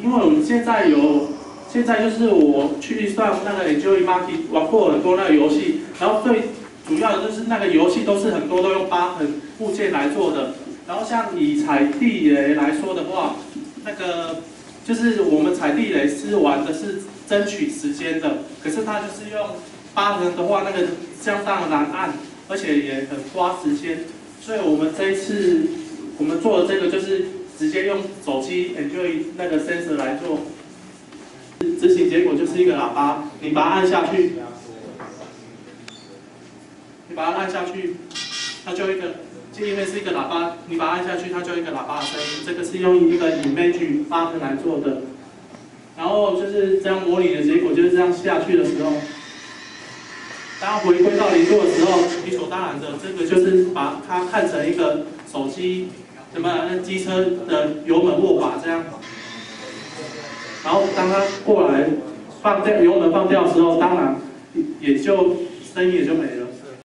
因为我们现在就是我去上那个 Enjoy Market 玩过很多那个游戏，然后最主要的就是那个游戏都是很多都用疤痕部件来做的。然后像以踩地雷来说的话，那个就是我们踩地雷是玩的是争取时间的，可是它就是用疤痕的话，那个相当难按，而且也很花时间。所以我们这一次我们做的这个就是直接用手机 Enjoy 那个 sensor 来做。执行结果就是一个喇叭，你把它按下去，它就一个，因为是一个喇叭，你把它按下去，它就一个喇叭的声音。这个是用一个 image 八分来做的，然后就是这样模拟的结果就是这样下去的时候，当回归到零度的时候，理所当然的，这个就是把它看成一个手机什么机车的油门握把这样。然后当它过来放掉油门放掉的时候，当然也就声音也就没了。